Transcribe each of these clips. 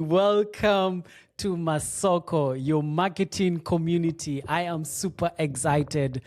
Welcome to Masokco, your marketing community. I am super excited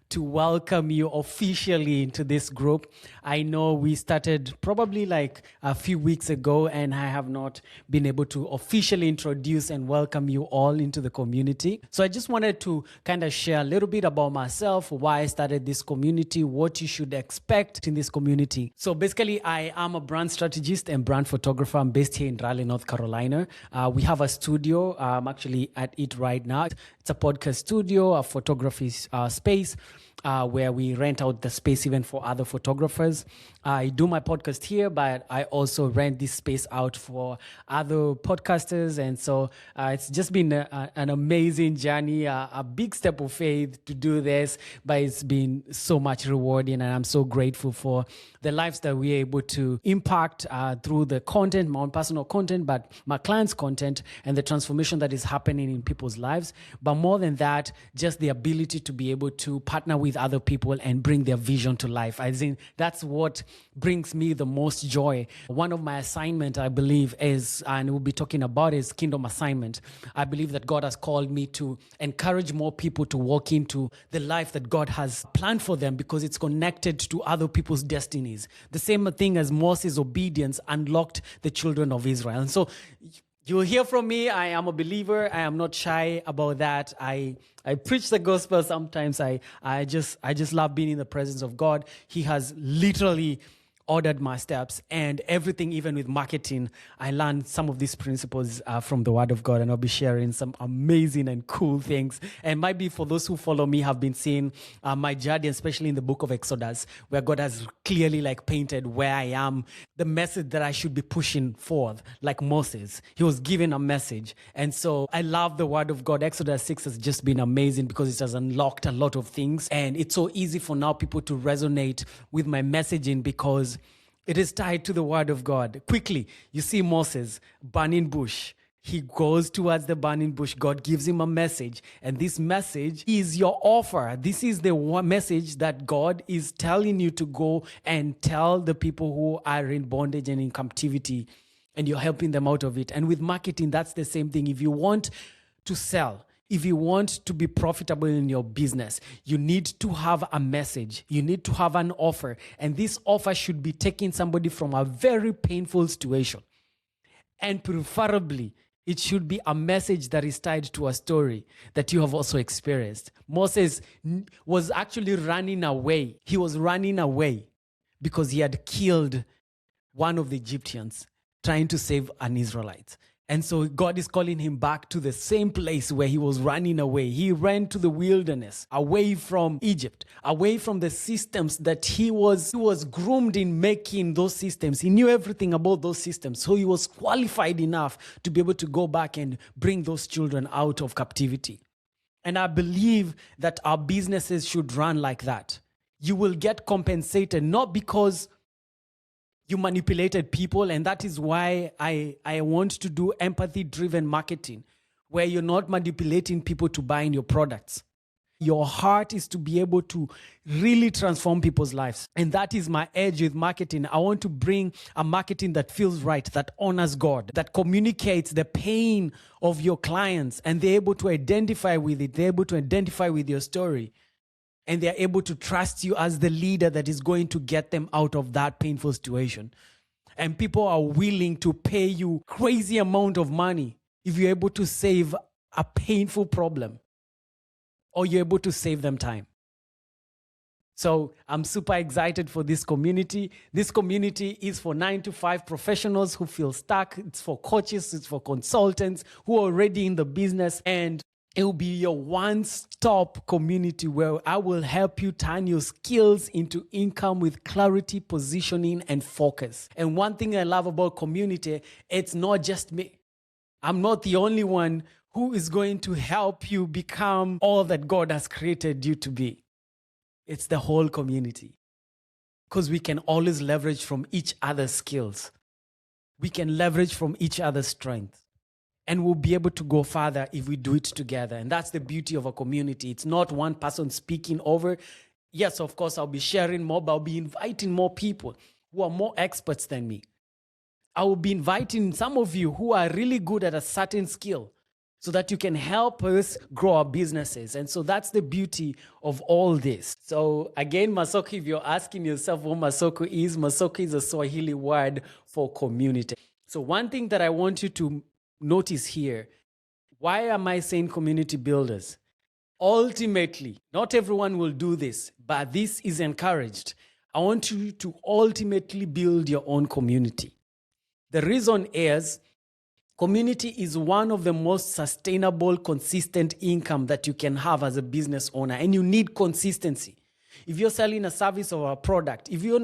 to welcome you officially into this group. I know we started probably like a few weeks ago, and I have not been able to officially introduce and welcome you all into the community. So I just wanted to kind of share a little bit about myself, why I started this community, what you should expect in this community. So basically, I am a brand strategist and brand photographer. I'm based here in Raleigh, North Carolina. We have a studio. I'm actually at it right now. It's a podcast studio, a photography space. Where we rent out the space even for other photographers. I do my podcast here, but I also rent this space out for other podcasters. And so it's just been an amazing journey, a big step of faith to do this, but it's been so much rewarding. And I'm so grateful for the lives that we're able to impact through the content, my own personal content, but my clients' content, and the transformation that is happening in people's lives. But more than that, just the ability to be able to partner with other people and bring their vision to life. I think that's what brings me the most joy. One of my assignment, I believe, is, and we'll be talking about, is kingdom assignment. I believe that God has called me to encourage more people to walk into the life that God has planned for them, because it's connected to other people's destinies. The same thing as Moses' obedience unlocked the children of Israel. And so you will hear from me. I am a believer. I am not shy about that. I preach the gospel sometimes. I just love being in the presence of God. He has literally ordered my steps, and everything, even with marketing, I learned some of these principles from the Word of God, and I'll be sharing some amazing and cool things. And might be for those who follow me have been seeing my journey, especially in the book of Exodus, where God has clearly like painted where I am, the message that I should be pushing forth, like Moses. He was given a message. And so I love the Word of God. Exodus 6 has just been amazing because it has unlocked a lot of things. And it's so easy for now people to resonate with my messaging because it is tied to the Word of God. Quickly, you see Moses, burning bush. He goes towards the burning bush. God gives him a message. And this message is your offer. This is the one message that God is telling you to go and tell the people who are in bondage and in captivity. And you're helping them out of it. And with marketing, that's the same thing. If you want to sell, if you want to be profitable in your business, you need to have a message. You need to have an offer. And this offer should be taking somebody from a very painful situation. And preferably, it should be a message that is tied to a story that you have also experienced. Moses was actually running away. He was running away because he had killed one of the Egyptians trying to save an Israelite. And so God is calling him back to the same place where he was running away. He ran to the wilderness, away from Egypt, away from the systems that he was groomed in making those systems. He knew everything about those systems. So he was qualified enough to be able to go back and bring those children out of captivity. And I believe that our businesses should run like that. You will get compensated, not because you manipulated people, and that is why I want to do empathy-driven marketing, where you're not manipulating people to buy in your products. Your heart is to be able to really transform people's lives. And that is my edge with marketing. I want to bring a marketing that feels right, that honors God, that communicates the pain of your clients, and they're able to identify with it. They're able to identify with your story. And they're able to trust you as the leader that is going to get them out of that painful situation. And people are willing to pay you crazy amount of money if you're able to save a painful problem, or you're able to save them time. So I'm super excited for this community. This community is for 9-to-5 professionals who feel stuck. It's for coaches. It's for consultants who are already in the business. And it will be your one-stop community where I will help you turn your skills into income with clarity, positioning, and focus. And one thing I love about community, it's not just me. I'm not the only one who is going to help you become all that God has created you to be. It's the whole community. Because we can always leverage from each other's skills. We can leverage from each other's strength. And we'll be able to go further if we do it together. And that's the beauty of a community. It's not one person speaking over. Yes, of course, I'll be sharing more, but I'll be inviting more people who are more experts than me. I will be inviting some of you who are really good at a certain skill so that you can help us grow our businesses. And so that's the beauty of all this. So again, Masokco, if you're asking yourself what Masokco is a Swahili word for community. So one thing that I want you to notice here, why am I saying community builders? Ultimately, not everyone will do this, but this is encouraged. I want you to ultimately build your own community. The reason is community is one of the most sustainable, consistent income that you can have as a business owner, and you need consistency. If you're selling a service or a product, if you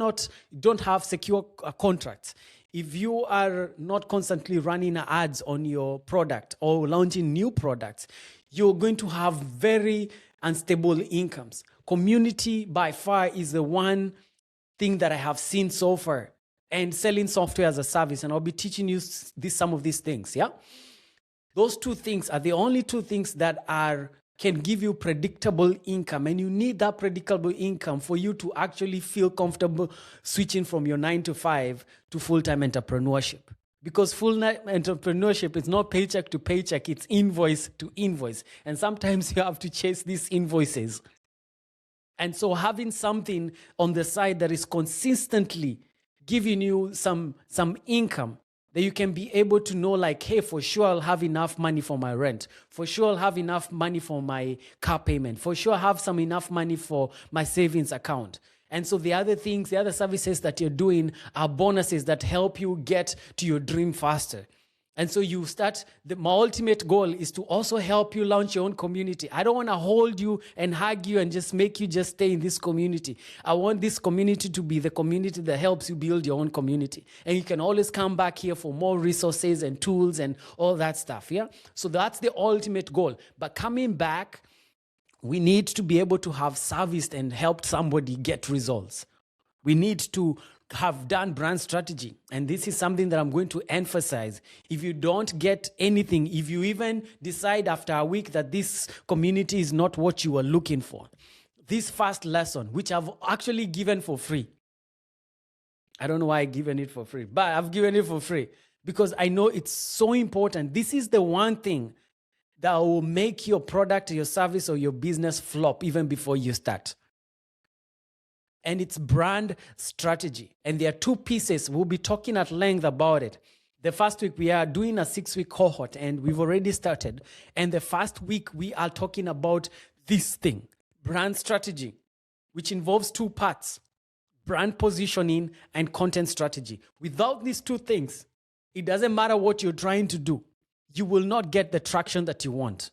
don't have secure contracts, if you are not constantly running ads on your product or launching new products, you're going to have very unstable incomes. Community by far is the one thing that I have seen so far, and selling software as a service. And I'll be teaching you some of these things, yeah? Those two things are the only two things that can give you predictable income. And you need that predictable income for you to actually feel comfortable switching from your 9 to 5 to full-time entrepreneurship. Because full-time entrepreneurship is not paycheck to paycheck, it's invoice to invoice. And sometimes you have to chase these invoices. And so having something on the side that is consistently giving you some income that you can be able to know, like, hey, for sure I'll have enough money for my rent. For sure I'll have enough money for my car payment. For sure I'll have enough money for my savings account. And so the other services that you're doing are bonuses that help you get to your dream faster. And so my ultimate goal is to also help you launch your own community. I don't want to hold you and hug you and just make you just stay in this community. I want this community to be the community that helps you build your own community. And you can always come back here for more resources and tools and all that stuff, yeah? So that's the ultimate goal. But coming back, we need to be able to have serviced and helped somebody get results. We need to have done brand strategy. And this is something that I'm going to emphasize. If you don't get anything, if you even decide after a week that this community is not what you were looking for, this first lesson, which I've actually given for free. I don't know why I've given it for free, but I've given it for free because I know it's so important. This is the one thing that will make your product, your service, or your business flop even before you start. And it's brand strategy. And there are two pieces. We'll be talking at length about it. The first week, we are doing a 6-week cohort, and we've already started. And the first week, we are talking about this thing, brand strategy, which involves two parts, brand positioning and content strategy. Without these two things, it doesn't matter what you're trying to do. You will not get the traction that you want.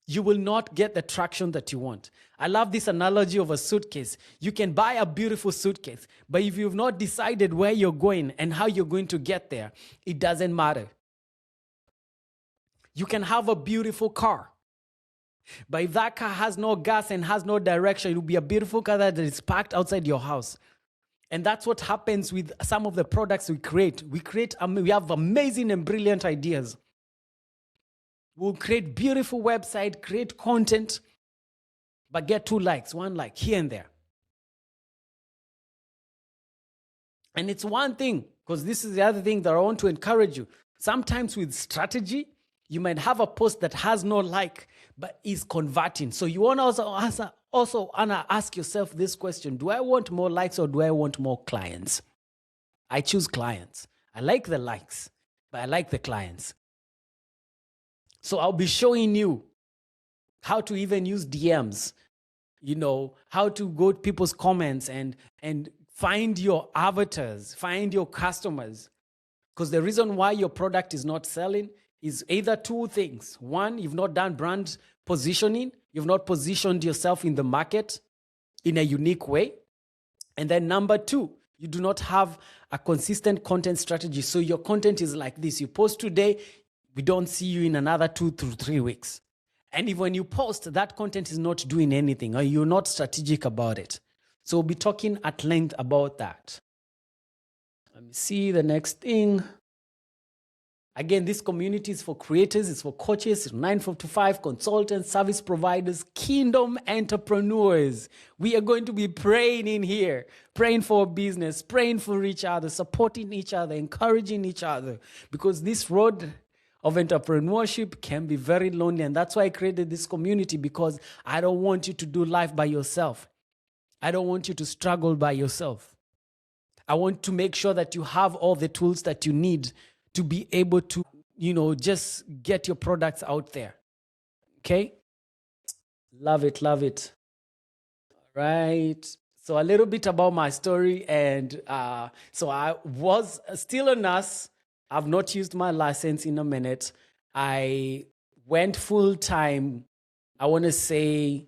You will not get the traction that you want. I love this analogy of a suitcase. You can buy a beautiful suitcase, but if you've not decided where you're going and how you're going to get there, it doesn't matter. You can have a beautiful car, but if that car has no gas and has no direction, it will be a beautiful car that is parked outside your house. And that's what happens with some of the products we create. We have amazing and brilliant ideas. We'll create beautiful website, create content, but get 2 likes, 1 like here and there. And it's one thing, because this is the other thing that I want to encourage you. Sometimes with strategy, you might have a post that has no like, but is converting. So you want to also ask yourself this question: do I want more likes or do I want more clients? I choose clients. I like the likes, but I like the clients. So I'll be showing you how to even use DMs, how to go to people's comments and find your avatars, find your customers. Because the reason why your product is not selling is either 2 things. 1, you've not done brand positioning. You've not positioned yourself in the market in a unique way. And then number 2, you do not have a consistent content strategy. So your content is like this. You post today, we don't see you in another 2 to 3 weeks. And if when you post, that content is not doing anything or you're not strategic about it. So we'll be talking at length about that. Let me see the next thing. Again, this community is for creators, it's for coaches, it's 9 to 5 consultants, service providers, kingdom entrepreneurs. We are going to be praying in here, praying for business, praying for each other, supporting each other, encouraging each other, because this road of entrepreneurship can be very lonely. And that's why I created this community, because I don't want you to do life by yourself. I don't want you to struggle by yourself. I want to make sure that you have all the tools that you need to be able to, just get your products out there. Okay? Love it, love it. All right. So a little bit about my story. And so I was still a nurse. I've not used my license in a minute. I went full time. I want to say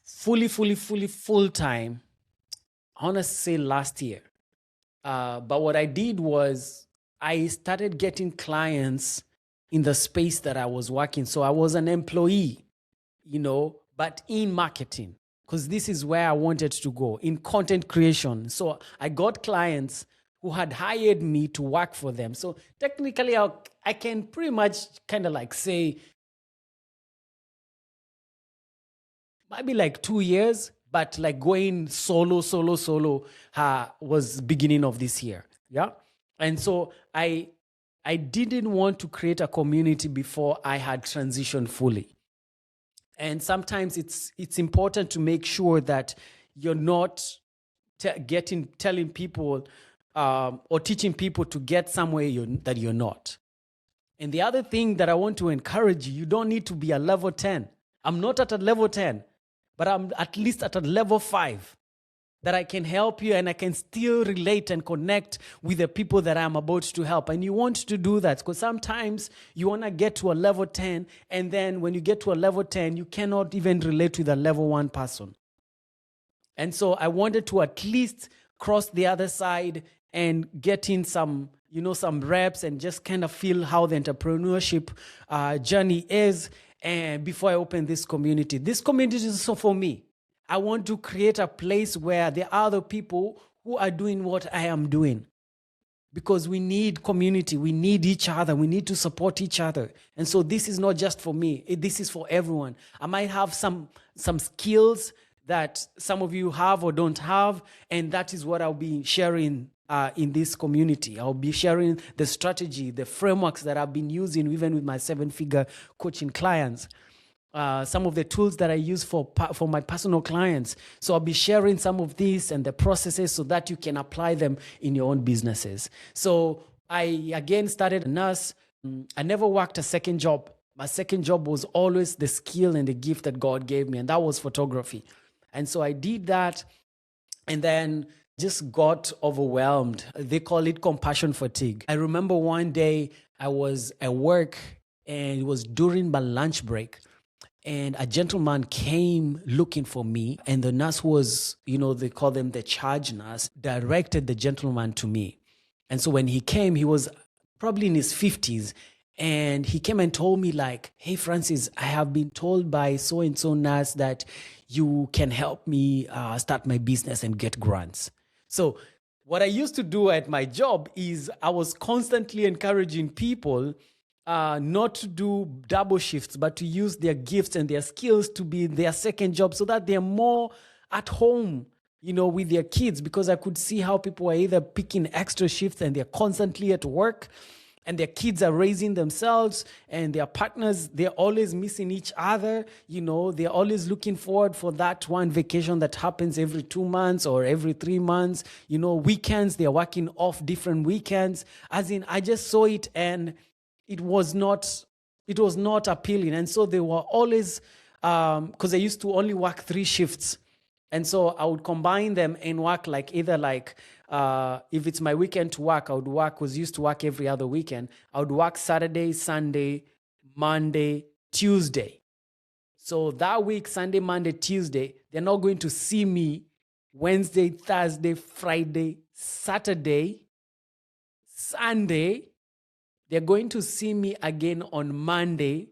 full time. I want to say last year. But what I did was I started getting clients in the space that I was working. So I was an employee, but in marketing, because this is where I wanted to go, in content creation. So I got clients who had hired me to work for them. So technically, I can pretty much kind of like say maybe like 2 years, but like going solo was beginning of this year. Yeah. And so I didn't want to create a community before I had transitioned fully. And sometimes it's important to make sure that you're not telling people or teaching people to get somewhere that you're not. And the other thing that I want to encourage you, you don't need to be a level 10. I'm not at a level 10, but I'm at least at a level 5. That I can help you and I can still relate and connect with the people that I'm about to help. And you want to do that because sometimes you want to get to a level 10, and then when you get to a level 10, you cannot even relate with a level 1 person. And so I wanted to at least cross the other side and get in some reps and just kind of feel how the entrepreneurship journey is. And before I open this community is also for me. I want to create a place where there are other people who are doing what I am doing, because we need community. We need each other. We need to support each other. And so this is not just for me. This is for everyone. I might have some skills that some of you have or don't have, and that is what I'll be sharing in this community. I'll be sharing the strategy, the frameworks that I've been using even with my 7-figure coaching clients. Some of the tools that I use for my personal clients. So I'll be sharing some of these and the processes so that you can apply them in your own businesses. So I, again, started a nurse. I never worked a second job. My second job was always the skill and the gift that God gave me, and that was photography. And so I did that, and then just got overwhelmed. They call it compassion fatigue. I remember one day I was at work, and it was during my lunch break. And a gentleman came looking for me, and the nurse was, they call them the charge nurse, directed the gentleman to me. And so when he came, he was probably in his 50s, and he came and told me like, "Hey, Francis, I have been told by so-and-so nurse that you can help me start my business and get grants." So what I used to do at my job is I was constantly encouraging people not to do double shifts, but to use their gifts and their skills to be their second job so that they're more at home, with their kids, because I could see how people are either picking extra shifts and they're constantly at work, and their kids are raising themselves, and their partners, they're always missing each other. They're always looking forward for that one vacation that happens every 2 months or every 3 months. Weekends, they're working off different weekends. As in, I just saw it, and it was not appealing. And so they were always, because I used to only work 3 shifts. And so I would combine them and work if it's my weekend to work, I would work, because I used to work every other weekend. I would work Saturday, Sunday, Monday, Tuesday. So that week, Sunday, Monday, Tuesday, they're not going to see me Wednesday, Thursday, Friday, Saturday, Sunday. They're going to see me again on Monday,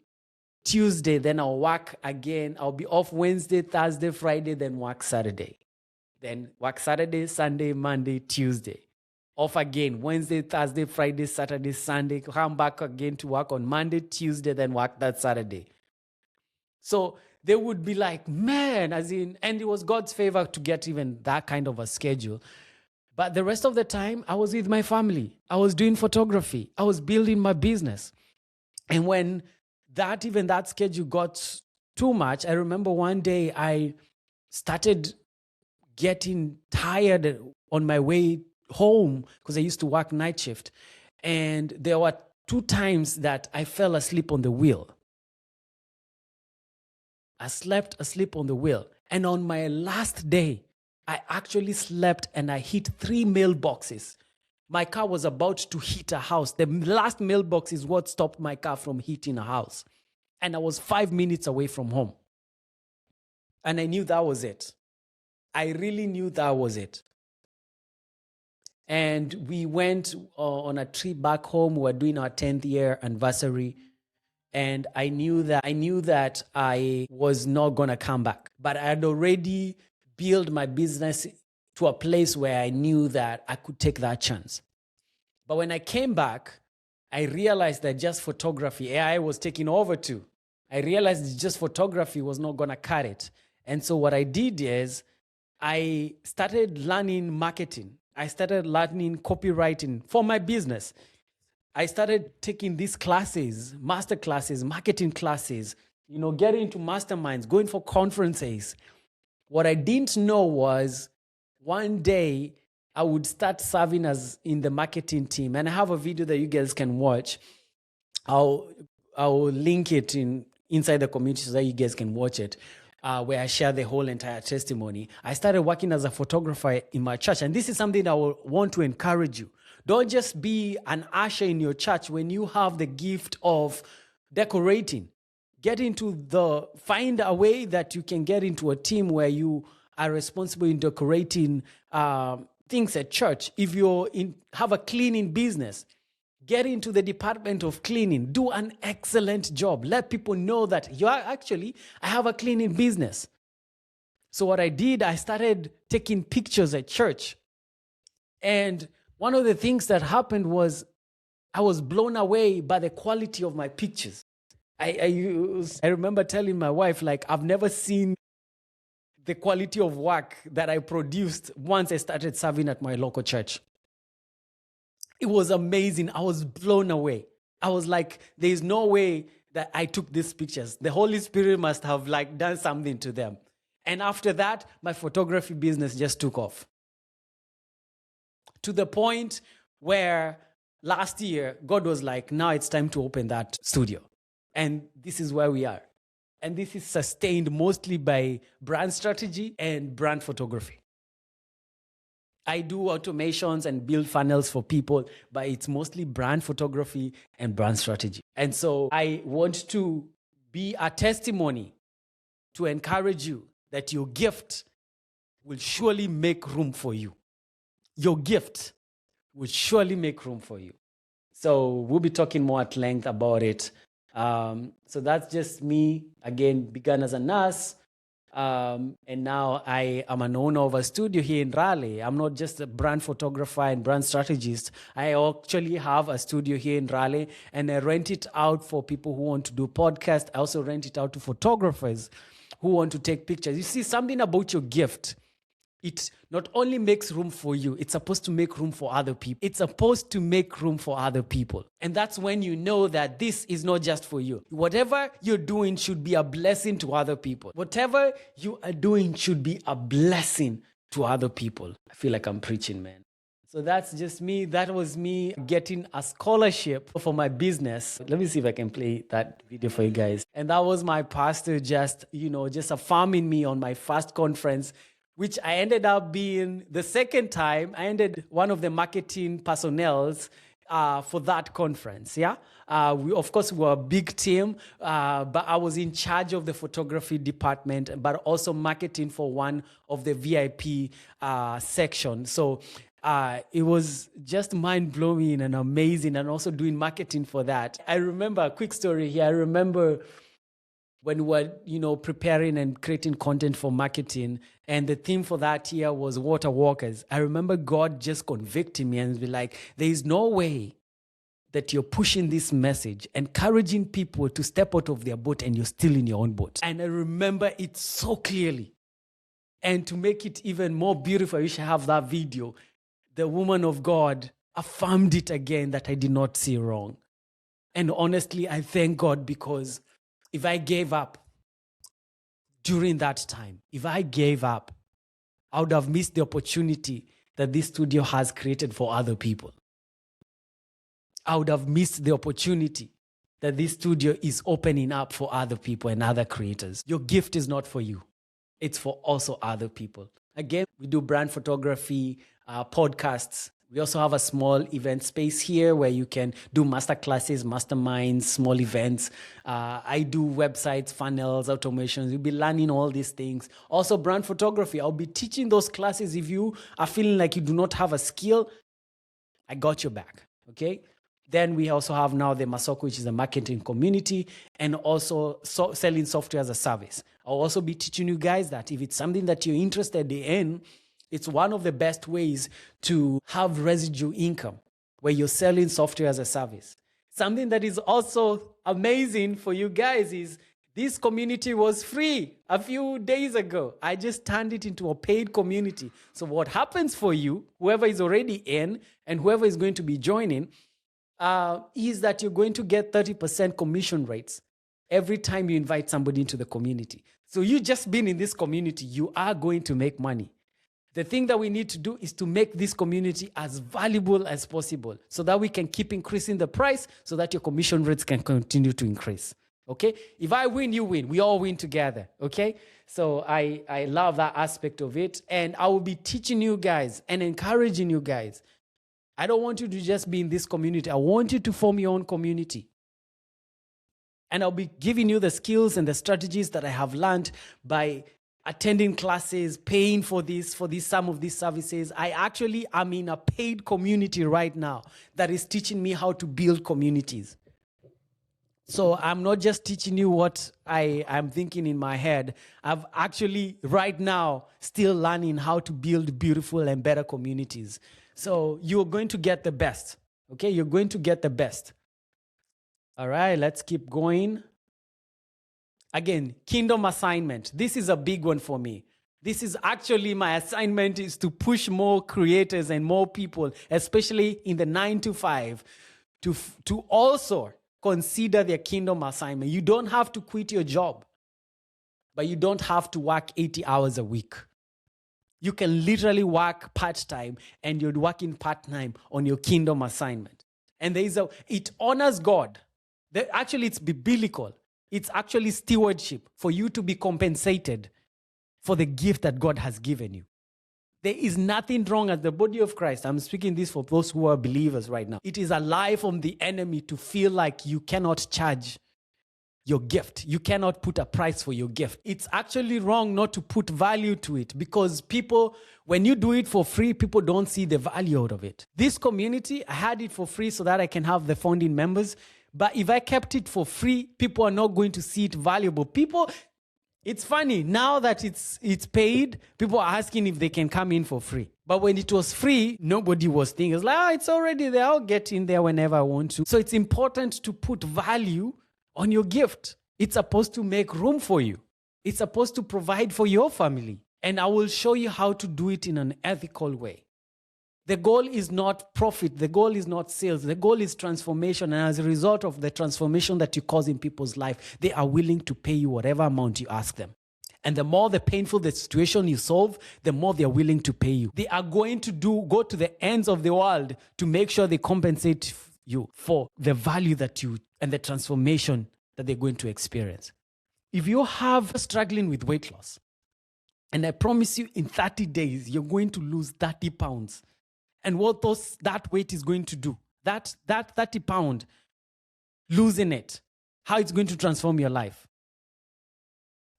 Tuesday, then I'll work again. I'll be off Wednesday, Thursday, Friday, then work Saturday. Then work Saturday, Sunday, Monday, Tuesday. off again. Wednesday, Thursday, Friday, Saturday, Sunday. Come back again to work on Monday, Tuesday, then work that Saturday. So they would be like, man, and it was God's favor to get even that kind of a schedule. But the rest of the time, I was with my family. I was doing photography. I was building my business. And when that schedule got too much, I remember one day I started getting tired on my way home because I used to work night shift. And there were 2 times that I fell asleep on the wheel. I slept asleep on the wheel. And on my last day, I actually slept and I hit 3 mailboxes. My car was about to hit a house. The last mailbox is what stopped my car from hitting a house. And I was 5 minutes away from home. And I knew that was it. I really knew that was it. And we went on a trip back home. We were doing our 10th year anniversary. And I knew that I was not going to come back. But I had already built my business to a place where I knew that I could take that chance. But when I came back, I realized that just photography, AI was taking over too. I realized just photography was not going to cut it. And so what I did is I started learning marketing. I started learning copywriting for my business. I started taking these classes, master classes, marketing classes, getting into masterminds, going for conferences. What I didn't know was one day I would start serving as in the marketing team. And I have a video that you guys can watch. I'll link it inside the community so that you guys can watch it, where I share the whole entire testimony. I started working as a photographer in my church. And this is something I will want to encourage you. Don't just be an usher in your church when you have the gift of decorating. Find a way that you can get into a team where you are responsible in decorating things at church. If have a cleaning business, get into the department of cleaning. Do an excellent job. Let people know that I have a cleaning business. So what I did, I started taking pictures at church. And one of the things that happened was I was blown away by the quality of my pictures. I remember telling my wife, I've never seen the quality of work that I produced once I started serving at my local church. It was amazing. I was blown away. I was like, there's no way that I took these pictures. The Holy Spirit must have done something to them. And after that, my photography business just took off. To the point where last year, God was like, now it's time to open that studio. And this is where we are. And this is sustained mostly by brand strategy and brand photography. I do automations and build funnels for people, but it's mostly brand photography and brand strategy. And so I want to be a testimony to encourage you that your gift will surely make room for you. Your gift will surely make room for you. So we'll be talking more at length about it. So that's just me. Again, began as a nurse. And now I am an owner of a studio here in Raleigh. I'm not just a brand photographer and brand strategist. I actually have a studio here in Raleigh, and I rent it out for people who want to do podcasts. I also rent it out to photographers who want to take pictures. You see, something about your gift, it not only makes room for you, it's supposed to make room for other people. It's supposed to make room for other people. And that's when you know that this is not just for you. Whatever you're doing should be a blessing to other people. Whatever you are doing should be a blessing to other people. I feel like I'm preaching, man. So that's just me. That was me getting a scholarship for my business. Let me see if I can play that video for you guys. And that was my pastor just affirming me on my first conference, which I ended up being the second time. I ended one of the marketing personnels for that conference. Yeah, we were a big team, but I was in charge of the photography department, but also marketing for one of the VIP section. So it was just mind-blowing and amazing, and also doing marketing for that. I remember a quick story here. I remember when we were, preparing and creating content for marketing. And the theme for that year was water walkers. I remember God just convicting me and be like, there is no way that you're pushing this message, encouraging people to step out of their boat and you're still in your own boat. And I remember it so clearly. And to make it even more beautiful, you should have that video. The woman of God affirmed it again that I did not see wrong. And honestly, I thank God, because if I gave up during that time, I would have missed the opportunity that this studio has created for other people. I would have missed the opportunity that this studio is opening up for other people and other creators. Your gift is not for you. It's for also other people. Again, we do brand photography, podcasts. We also have a small event space here where you can do master classes, masterminds, small events. I do websites, funnels, automations. You'll be learning all these things. Also, brand photography. I'll be teaching those classes. If you are feeling like you do not have a skill, I got your back, okay? Then we also have now the Masokco, which is a marketing community, and also selling software as a service. I'll also be teaching you guys that if it's something that you're interested in, it's one of the best ways to have residual income where you're selling software as a service. Something that is also amazing for you guys is this community was free a few days ago. I just turned it into a paid community. So what happens for you, whoever is already in and whoever is going to be joining, is that you're going to get 30% commission rates every time you invite somebody into the community. So you just being in this community, you are going to make money. The thing that we need to do is to make this community as valuable as possible so that we can keep increasing the price so that your commission rates can continue to increase. Okay? If I win, you win. We all win together. Okay? So I love that aspect of it. And I will be teaching you guys and encouraging you guys. I don't want you to just be in this community. I want you to form your own community. And I'll be giving you the skills and the strategies that I have learned by attending classes, paying for some of these services. I actually am in a paid community right now that is teaching me how to build communities. So I'm not just teaching you what I'm thinking in my head. I've actually right now still learning how to build beautiful and better communities. So you're going to get the best, okay? You're going to get the best. All right, let's keep going. Again, kingdom assignment. This is a big one for me. This is actually my assignment, is to push more creators and more people, especially in the 9 to 5, to also consider their kingdom assignment. You don't have to quit your job, but you don't have to work 80 hours a week. You can literally work part-time and you're working part-time on your kingdom assignment. And it honors God. Actually, it's biblical. It's actually stewardship for you to be compensated for the gift that God has given you. There is nothing wrong as the body of Christ. I'm speaking this for those who are believers right now. It is a lie from the enemy to feel like you cannot charge your gift. You cannot put a price for your gift. It's actually wrong not to put value to it, because people, when you do it for free, people don't see the value out of it. This community, I had it for free so that I can have the founding members. But if I kept it for free, people are not going to see it valuable. It's funny, now that it's paid, people are asking if they can come in for free. But when it was free, nobody was thinking, it's like, it's already there, I'll get in there whenever I want to. So it's important to put value on your gift. It's supposed to make room for you. It's supposed to provide for your family. And I will show you how to do it in an ethical way. The goal is not profit. The goal is not sales. The goal is transformation. And as a result of the transformation that you cause in people's life, they are willing to pay you whatever amount you ask them. And the more the painful the situation you solve, the more they are willing to pay you. They are going to go to the ends of the world to make sure they compensate you for the value that you and the transformation that they're going to experience. If you have struggling with weight loss, and I promise you in 30 days, you're going to lose 30 pounds. And what that weight is going to do, that 30 pound, losing it, how it's going to transform your life,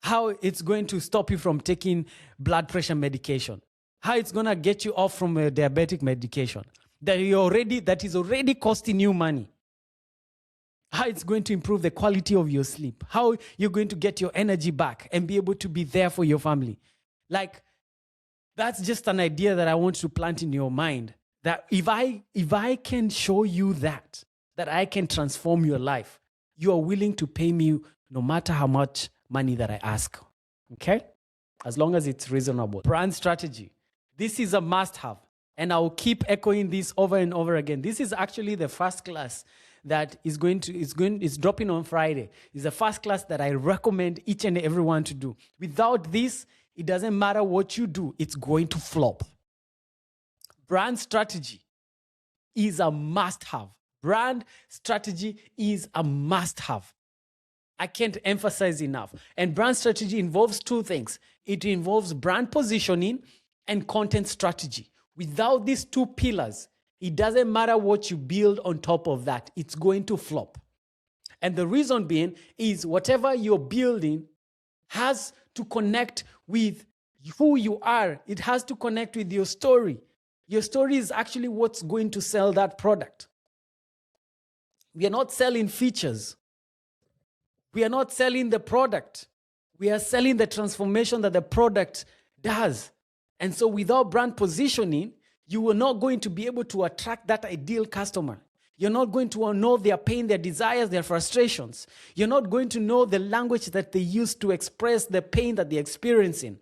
how it's going to stop you from taking blood pressure medication, how it's going to get you off from a diabetic medication that is already costing you money, how it's going to improve the quality of your sleep, how you're going to get your energy back and be able to be there for your family. Like, that's just an idea that I want to plant in your mind, that if I can show you that I can transform your life, you are willing to pay me no matter how much money that I ask. Okay? As long as it's reasonable. Brand strategy. This is a must-have. And I'll keep echoing this over and over again. This is actually the first class that is dropping on Friday. It's the first class that I recommend each and everyone to do. Without this, it doesn't matter what you do, it's going to flop. Brand strategy is a must-have. Brand strategy is a must-have. I can't emphasize enough. And brand strategy involves two things. It involves brand positioning and content strategy. Without these two pillars, it doesn't matter what you build on top of that, it's going to flop. And the reason being is whatever you're building has to connect with who you are. It has to connect with your story. Your story is actually what's going to sell that product. We are not selling features. We are not selling the product. We are selling the transformation that the product does. And so without brand positioning, you are not going to be able to attract that ideal customer. You're not going to know their pain, their desires, their frustrations. You're not going to know the language that they use to express the pain that they're experiencing.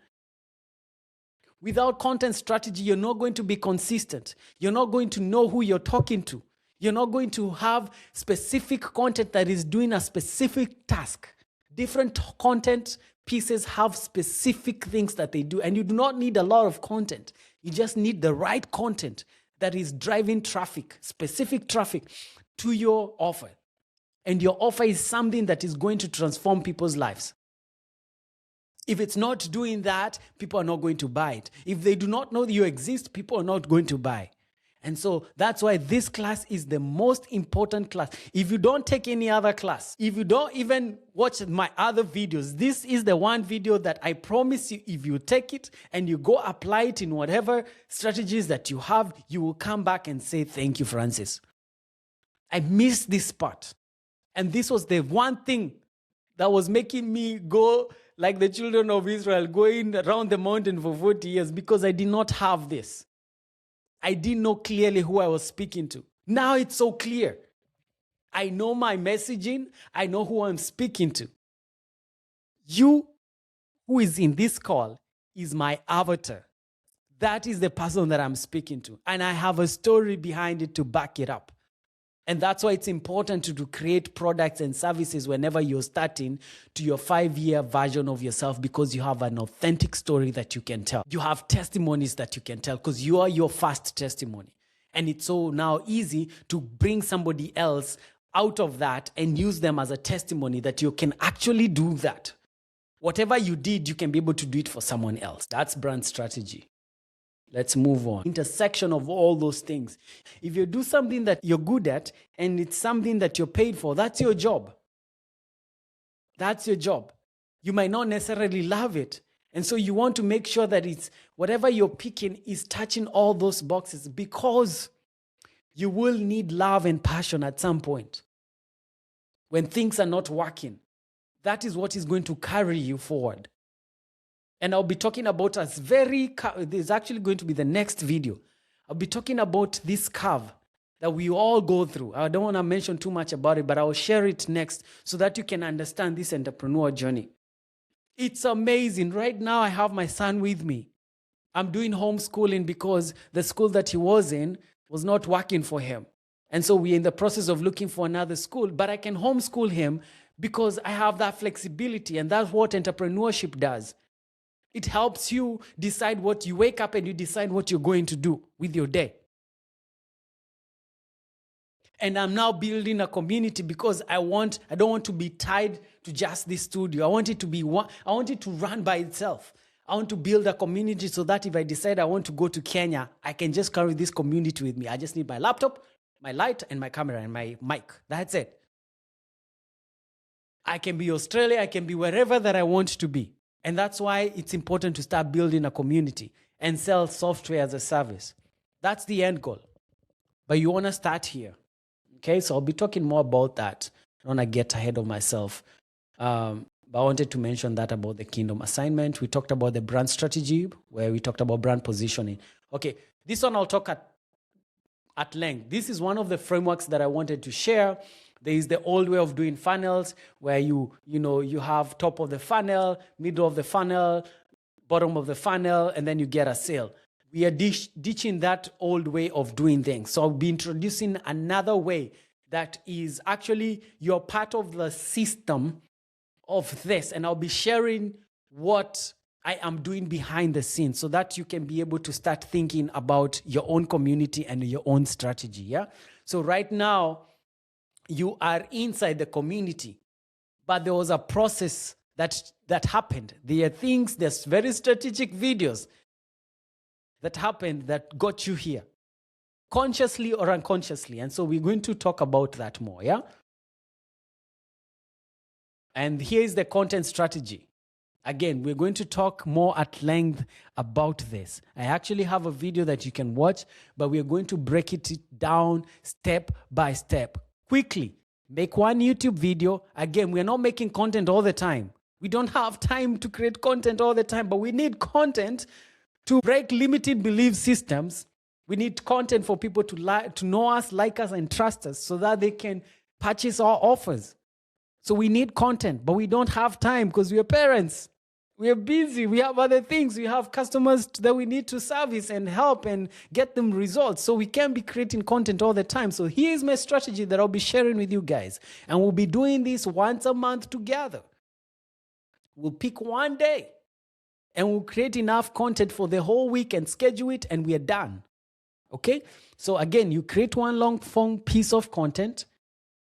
Without content strategy, you're not going to be consistent. You're not going to know who you're talking to. You're not going to have specific content that is doing a specific task. Different content pieces have specific things that they do, and you do not need a lot of content. You just need the right content that is driving traffic, specific traffic, to your offer. And your offer is something that is going to transform people's lives. If it's not doing that, people are not going to buy it. If they do not know that you exist, people are not going to buy. And so that's why this class is the most important class. If you don't take any other class, if you don't even watch my other videos, this is the one video that I promise you, if you take it and you go apply it in whatever strategies that you have, you will come back and say, thank you, Francis. I missed this part. And this was the one thing that was making me go like the children of Israel, going around the mountain for 40 years, because I did not have this. I didn't know clearly who I was speaking to. Now it's so clear. I know my messaging. I know who I'm speaking to. You who is in this call is my avatar. That is the person that I'm speaking to. And I have a story behind it to back it up. And that's why it's important to create products and services whenever you're starting to your 5-year version of yourself, because you have an authentic story that you can tell. You have testimonies that you can tell because you are your first testimony. And it's so now easy to bring somebody else out of that and use them as a testimony that you can actually do that. Whatever you did, you can be able to do it for someone else. That's brand strategy. Let's move on. Intersection of all those things. If you do something that you're good at and it's something that you're paid for, that's your job. That's your job. You might not necessarily love it. And so you want to make sure that it's whatever you're picking is touching all those boxes, because you will need love and passion at some point. When things are not working, that is what is going to carry you forward. And I'll be talking about there's actually going to be the next video. I'll be talking about this curve that we all go through. I don't want to mention too much about it, but I'll share it next so that you can understand this entrepreneur journey. It's amazing. Right now, I have my son with me. I'm doing homeschooling because the school that he was in was not working for him. And so we're in the process of looking for another school, but I can homeschool him because I have that flexibility, and that's what entrepreneurship does. It helps you decide what you wake up and you decide what you're going to do with your day. And I'm now building a community because I don't want to be tied to just this studio. I want it to run by itself. I want to build a community so that if I decide I want to go to Kenya, I can just carry this community with me. I just need my laptop, my light, and my camera, and my mic. That's it. I can be Australia, I can be wherever that I want to be. And that's why it's important to start building a community and sell software as a service. That's the end goal. But you want to start here. Okay, so I'll be talking more about that I don't want to get ahead of myself. But I wanted to mention that about the kingdom assignment. We talked about the brand strategy, where we talked about brand positioning. Okay, this one I'll talk at length. This is one of the frameworks that I wanted to share. There is the old way of doing funnels, where you have top of the funnel, middle of the funnel, bottom of the funnel, and then you get a sale. We are ditching that old way of doing things. So I'll be introducing another way that is actually you're part of the system of this, and I'll be sharing what I am doing behind the scenes so that you can be able to start thinking about your own community and your own strategy. Yeah. So right now you are inside the community, but there was a process that happened. There are things, there's very strategic videos that happened that got you here, consciously or unconsciously. And so we're going to talk about that more. Yeah. And here's the content strategy. Again, we're going to talk more at length about this. I actually have a video that you can watch, but we're going to break it down step by step. Quickly, make one YouTube video. Again, we're not making content all the time. We don't have time to create content all the time, but we need content to break limited belief systems. We need content for people to know us, like us, and trust us so that they can purchase our offers. So we need content, but we don't have time because we are parents. We are busy. We have other things. We have customers that we need to service and help and get them results. So we can't be creating content all the time. So here's my strategy that I'll be sharing with you guys. And we'll be doing this once a month together. We'll pick one day and we'll create enough content for the whole week and schedule it, and we are done. Okay? So again, you create one long form piece of content.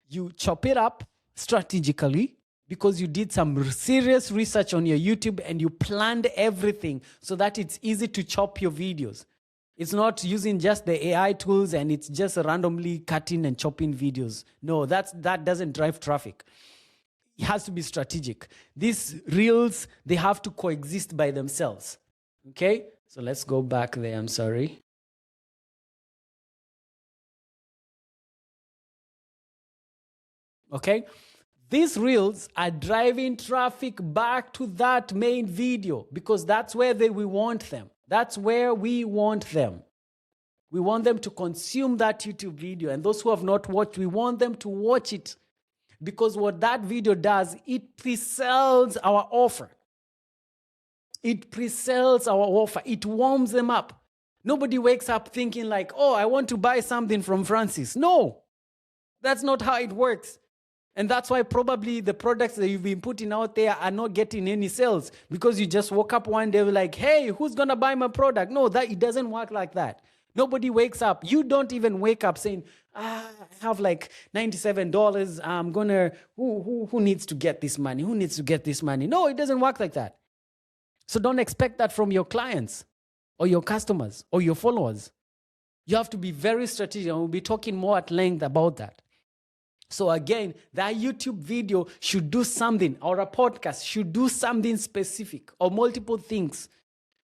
You chop it up strategically because you did some serious research on your YouTube and you planned everything so that it's easy to chop your videos. It's not using just the AI tools and it's just randomly cutting and chopping videos. No, that doesn't drive traffic. It has to be strategic. These reels, they have to coexist by themselves. Okay? So let's go back there. I'm sorry. Okay? These reels are driving traffic back to that main video because that's where we want them. That's where we want them. We want them to consume that YouTube video. And those who have not watched, we want them to watch it. Because what that video does, it pre-sells our offer. It pre-sells our offer. It warms them up. Nobody wakes up thinking like, oh, I want to buy something from Francis. No, that's not how it works. And that's why probably the products that you've been putting out there are not getting any sales because you just woke up one day like, hey, who's going to buy my product? No, it doesn't work like that. Nobody wakes up. You don't even wake up saying, I have like $97. I'm going to, who needs to get this money? Who needs to get this money? No, it doesn't work like that. So don't expect that from your clients or your customers or your followers. You have to be very strategic, and we'll be talking more at length about that. So again, that YouTube video should do something, or a podcast should do something specific, or multiple things.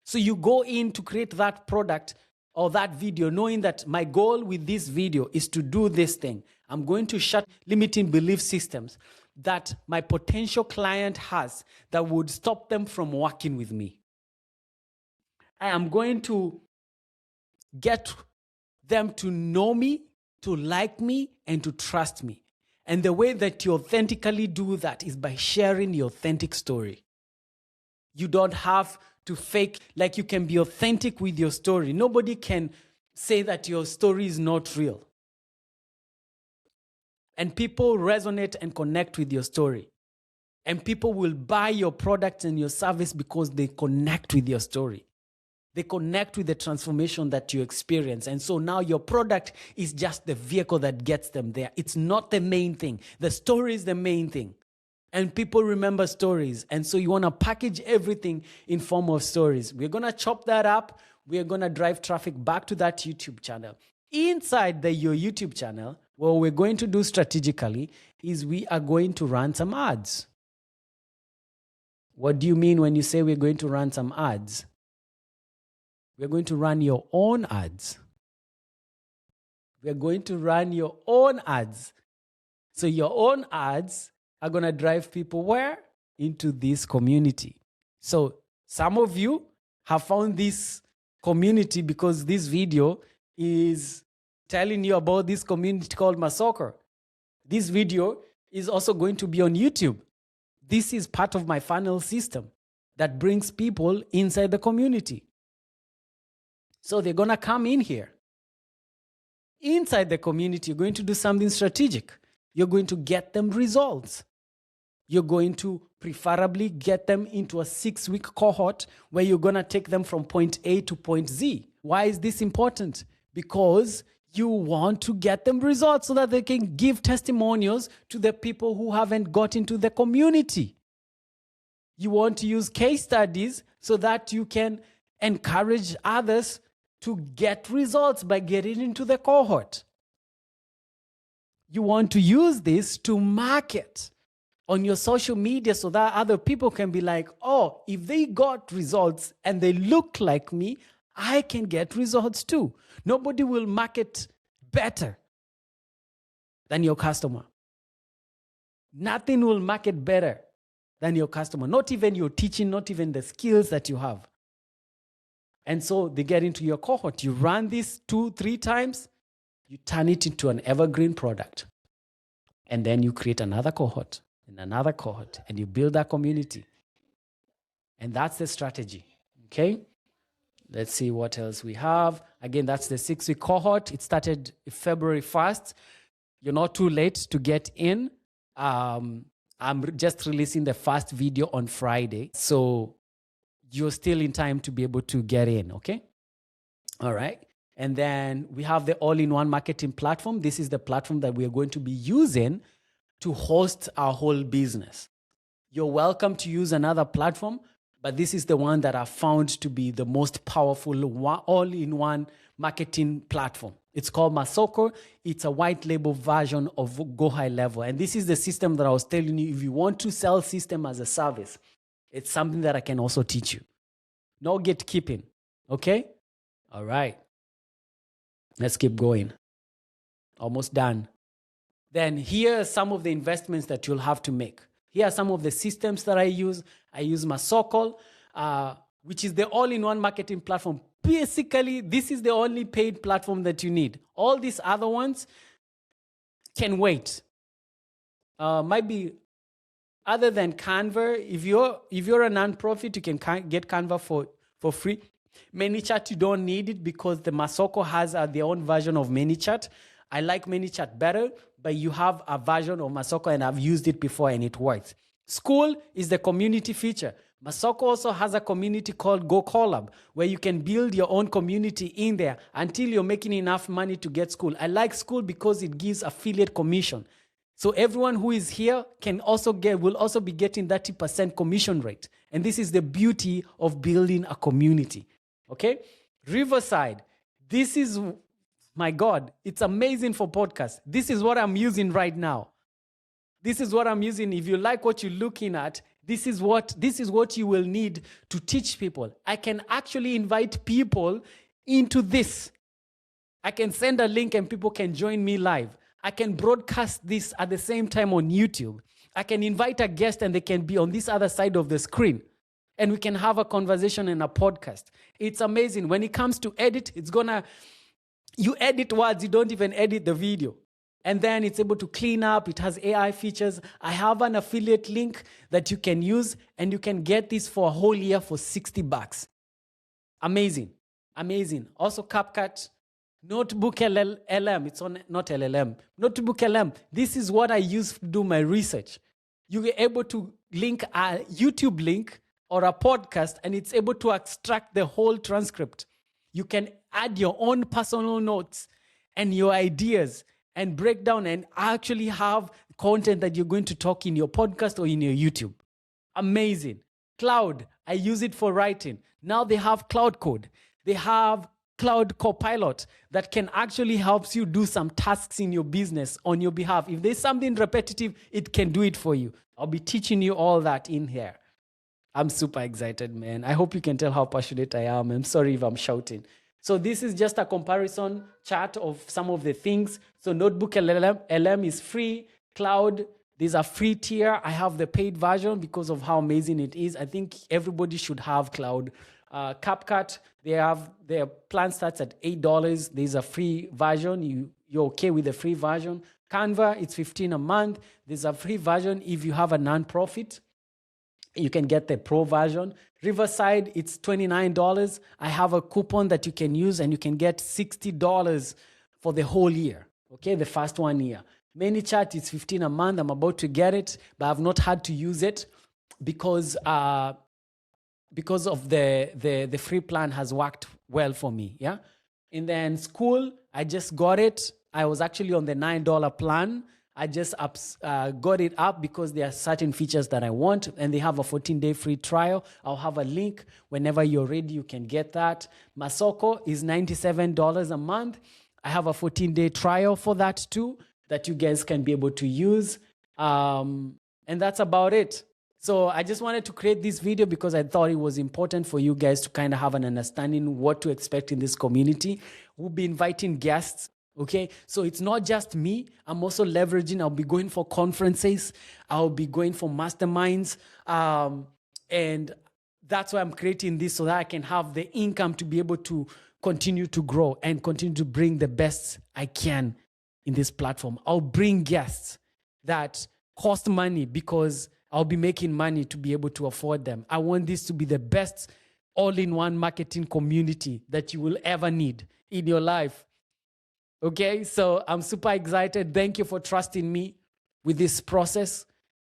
So you go in to create that product or that video knowing that my goal with this video is to do this thing. I'm going to shut limiting belief systems that my potential client has that would stop them from working with me. I am going to get them to know me, to like me, and to trust me. And the way that you authentically do that is by sharing your authentic story. You don't have to fake, like you can be authentic with your story. Nobody can say that your story is not real. And people resonate and connect with your story. And people will buy your product and your service because they connect with your story. They connect with the transformation that you experience. And so now your product is just the vehicle that gets them there. It's not the main thing. The story is the main thing. And people remember stories. And so you want to package everything in form of stories. We're going to chop that up. We're going to drive traffic back to that YouTube channel. Inside your YouTube channel, what we're going to do strategically is we are going to run some ads. What do you mean when you say we're going to run some ads? We're going to run your own ads. We're going to run your own ads. So your own ads are going to drive people where? Into this community. So some of you have found this community because this video is telling you about this community called Masokco. This video is also going to be on YouTube. This is part of my funnel system that brings people inside the community. So they're going to come in here. Inside the community, you're going to do something strategic. You're going to get them results. You're going to preferably get them into a 6-week cohort where you're going to take them from point A to point Z. Why is this important? Because you want to get them results so that they can give testimonials to the people who haven't got into the community. You want to use case studies so that you can encourage others to get results by getting into the cohort. You want to use this to market on your social media so that other people can be like, oh, if they got results and they look like me, I can get results too. Nobody will market better than your customer. Nothing will market better than your customer. Not even your teaching, not even the skills that you have. And so they get into your cohort. You run this 2-3 times, you turn it into an evergreen product. And then you create another cohort and another cohort, and you build that community. And that's the strategy, okay? Let's see what else we have. Again, that's the 6-week cohort. It started February 1st. You're not too late to get in. I'm just releasing the first video on Friday. So you're still in time to be able to get in, okay? All right. And then we have the all-in-one marketing platform. This is the platform that we are going to be using to host our whole business. You're welcome to use another platform, but this is the one that I found to be the most powerful all-in-one marketing platform. It's called Masokco. It's a white label version of Go High Level. And this is the system that I was telling you, if you want to sell system as a service, it's something that I can also teach you. No gatekeeping, okay? All right. Let's keep going. Almost done. Then here are some of the investments that you'll have to make. Here are some of the systems that I use. I use Masokco, which is the all-in-one marketing platform. Basically, this is the only paid platform that you need. All these other ones can wait. Might be other than Canva. If you're a non-profit, you can get Canva for free. ManyChat, you don't need it because the Masokco has their own version of ManyChat. I like ManyChat better, but you have a version of Masokco and I've used it before and it works. School is the community feature. Masokco also has a community called Go Collab, where you can build your own community in there until you're making enough money to get school. I like school because it gives affiliate commission. So everyone who is here will also be getting 30% commission rate. And this is the beauty of building a community. Okay? Riverside. This is, my God, it's amazing for podcasts. This is what I'm using right now. This is what I'm using. If you like what you're looking at, this is what you will need to teach people. I can actually invite people into this. I can send a link and people can join me live. I can broadcast this at the same time on YouTube. I can invite a guest and they can be on this other side of the screen. And we can have a conversation in a podcast. It's amazing. When it comes to edit, you edit words, you don't even edit the video. And then it's able to clean up. It has AI features. I have an affiliate link that you can use and you can get this for a whole year for $60. Amazing. Amazing. Also CapCut, Notebook LM. It's on, not LLM. Notebook LM. This is what I use to do my research. You are able to link a YouTube link or a podcast and it's able to extract the whole transcript. You can add your own personal notes and your ideas and break down and actually have content that you're going to talk in your podcast or in your YouTube. Amazing. Cloud, I use it for writing. Now they have Cloud Code. They have Cloud Copilot that can actually help you do some tasks in your business on your behalf. If there's something repetitive, it can do it for you. I'll be teaching you all that in here. I'm super excited, man. I hope you can tell how passionate I am. I'm sorry if I'm shouting. So this is just a comparison chart of some of the things. So Notebook LM is free. Cloud, there's a free tier. I have the paid version because of how amazing it is. I think everybody should have Cloud. CapCut, their plan starts at $8. There's a free version. You're okay with the free version. Canva, it's $15 a month. There's a free version if you have a nonprofit. You can get the pro version. Riverside, it's $29. I have a coupon that you can use and you can get $60 for the whole year. Okay, the first 1 year. ManyChat is $15 a month. I'm about to get it, but I've not had to use it because of the free plan has worked well for me. Yeah. And then School, I just got it. I was actually on the $9 plan. I just got it up because there are certain features that I want, and they have a 14-day free trial. I'll have a link. Whenever you're ready, you can get that. Masokco is $97 a month. I have a 14-day trial for that too, that you guys can be able to use. And that's about it. So I just wanted to create this video because I thought it was important for you guys to kind of have an understanding what to expect in this community. We'll be inviting guests. Okay, so it's not just me. I'm also leveraging. I'll be going for conferences. I'll be going for masterminds. And that's why I'm creating this, so that I can have the income to be able to continue to grow and continue to bring the best I can in this platform. I'll bring guests that cost money because I'll be making money to be able to afford them. I want this to be the best all-in-one marketing community that you will ever need in your life. Okay, so I'm super excited. Thank you for trusting me with this process.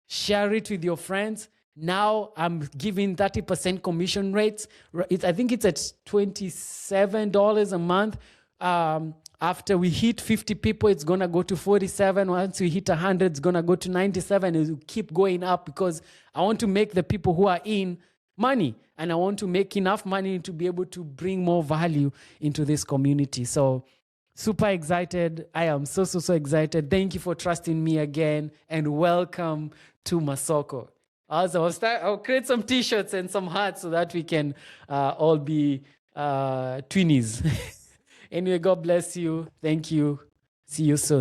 Share it with your friends. Now I'm giving 30% commission rates. I think it's at $27 a month. After we hit 50 people, it's going to go to 47. Once we hit 100, it's going to go to 97. It will keep going up because I want to make the people who are in money. And I want to make enough money to be able to bring more value into this community. So super excited. I am so excited. Thank you for trusting me again. And welcome to Masokco. Also, I'll create some t-shirts and some hats so that we can all be twinnies. Anyway, God bless you. Thank you. See you soon.